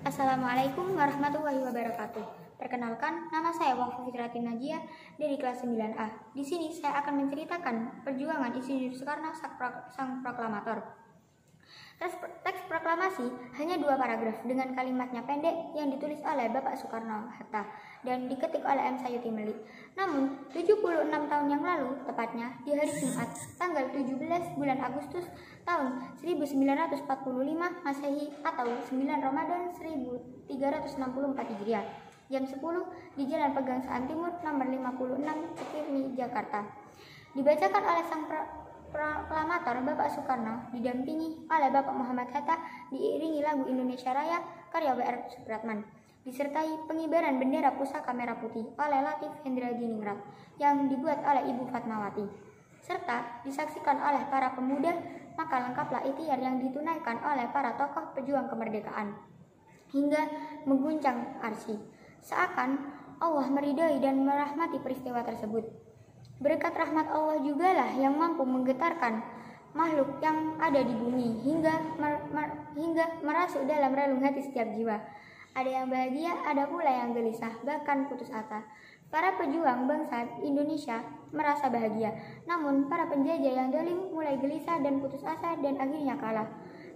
Assalamualaikum warahmatullahi wabarakatuh. Perkenalkan, nama saya Wafa Fitratin Najia dari kelas 9A. Di sini saya akan menceritakan perjuangan Insinyur Soekarno sang proklamator. Teks proklamasi hanya 2 paragraf dengan kalimatnya pendek yang ditulis oleh Bapak Soekarno-Hatta dan diketik oleh M. Sayuti Melik. Namun, 76 tahun yang lalu, tepatnya di hari Jumat, tanggal 17 bulan Agustus tahun 1945 Masehi atau 9 Ramadan 1364 Hijriah, jam 10 di Jalan Pegangsaan Timur nomor 56 Cikini, Jakarta. Dibacakan oleh sang proklamator Bapak Soekarno didampingi oleh Bapak Muhammad Hatta, diiringi lagu Indonesia Raya karya W.R. Supratman, disertai pengibaran bendera pusaka merah putih oleh Latif Hendradiningrat yang dibuat oleh Ibu Fatmawati, serta disaksikan oleh para pemuda. Maka lengkaplah ikhtiar yang ditunaikan oleh para tokoh pejuang kemerdekaan hingga mengguncang arsy. Seakan Allah meridai dan merahmati peristiwa tersebut. Berkat rahmat Allah jugalah yang mampu menggetarkan makhluk yang ada di bumi hingga merasuk dalam relung hati setiap jiwa. Ada yang bahagia, ada pula yang gelisah, bahkan putus asa. Para pejuang bangsa Indonesia merasa bahagia, namun para penjajah yang zalim mulai gelisah dan putus asa dan akhirnya kalah.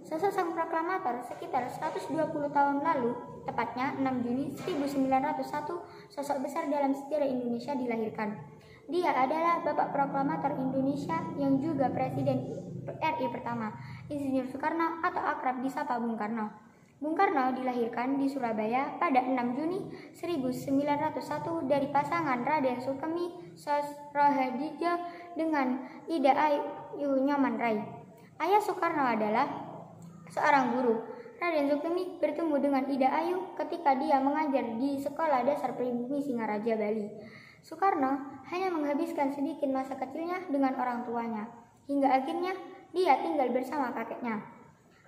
Sosok sang proklamator sekitar 120 tahun lalu, tepatnya 6 Juni 1901, sosok besar dalam sejarah Indonesia dilahirkan. Dia adalah Bapak Proklamator Indonesia yang juga Presiden RI pertama, Insinyur Soekarno atau akrab disapa Bung Karno. Bung Karno dilahirkan di Surabaya pada 6 Juni 1901 dari pasangan Raden Sukemi Sosrohadjo dengan Ida Ayu Nyoman Rai. Ayah Soekarno adalah seorang guru. Raden Sukemi bertemu dengan Ida Ayu ketika dia mengajar di Sekolah Dasar Pribumi Singaraja, Bali. Soekarno hanya menghabiskan sedikit masa kecilnya dengan orang tuanya, hingga akhirnya dia tinggal bersama kakeknya,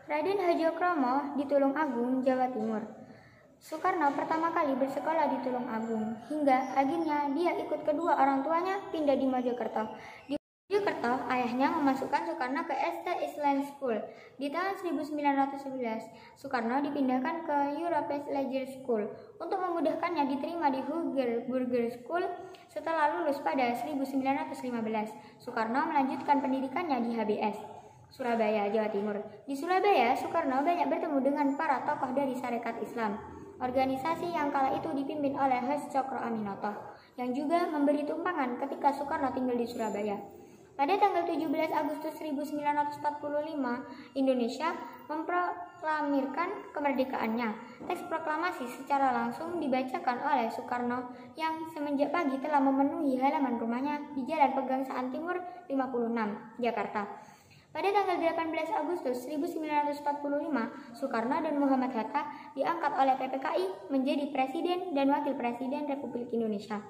Raden Hadjokromo di Tulungagung, Jawa Timur. Soekarno pertama kali bersekolah di Tulungagung, hingga akhirnya dia ikut kedua orang tuanya pindah di Mojokerto. Di Mojokerto, ayahnya memasukkan Soekarno ke ST Island School. Di tahun 1911, Soekarno dipindahkan ke European Leisure School untuk memudahkannya diterima di Burger School. Setelah lulus pada 1915, Soekarno melanjutkan pendidikannya di HBS Surabaya, Jawa Timur. Di Surabaya, Soekarno banyak bertemu dengan para tokoh dari Sarekat Islam, organisasi yang kala itu dipimpin oleh H. Cokro Aminoto, yang juga memberi tumpangan ketika Soekarno tinggal di Surabaya. Pada tanggal 17 Agustus 1945, Indonesia memproklamirkan kemerdekaannya. Teks proklamasi secara langsung dibacakan oleh Soekarno yang semenjak pagi telah memenuhi halaman rumahnya di Jalan Pegangsaan Timur 56, Jakarta. Pada tanggal 18 Agustus 1945, Soekarno dan Muhammad Hatta diangkat oleh PPKI menjadi Presiden dan Wakil Presiden Republik Indonesia.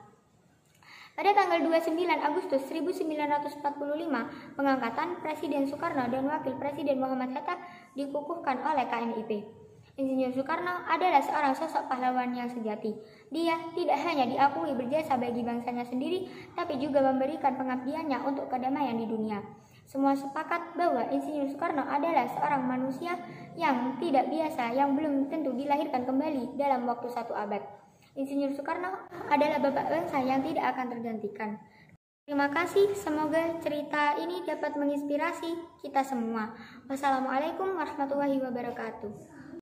Pada tanggal 29 Agustus 1945, pengangkatan Presiden Soekarno dan Wakil Presiden Muhammad Hatta dikukuhkan oleh KNIP. Insinyur Soekarno adalah seorang sosok pahlawan yang sejati. Dia tidak hanya diakui berjasa bagi bangsanya sendiri, tapi juga memberikan pengabdiannya untuk kedamaian di dunia. Semua sepakat bahwa Insinyur Soekarno adalah seorang manusia yang tidak biasa yang belum tentu dilahirkan kembali dalam waktu 1 abad. Insinyur Soekarno adalah bapak bangsa yang tidak akan tergantikan. Terima kasih, semoga cerita ini dapat menginspirasi kita semua. Wassalamualaikum warahmatullahi wabarakatuh.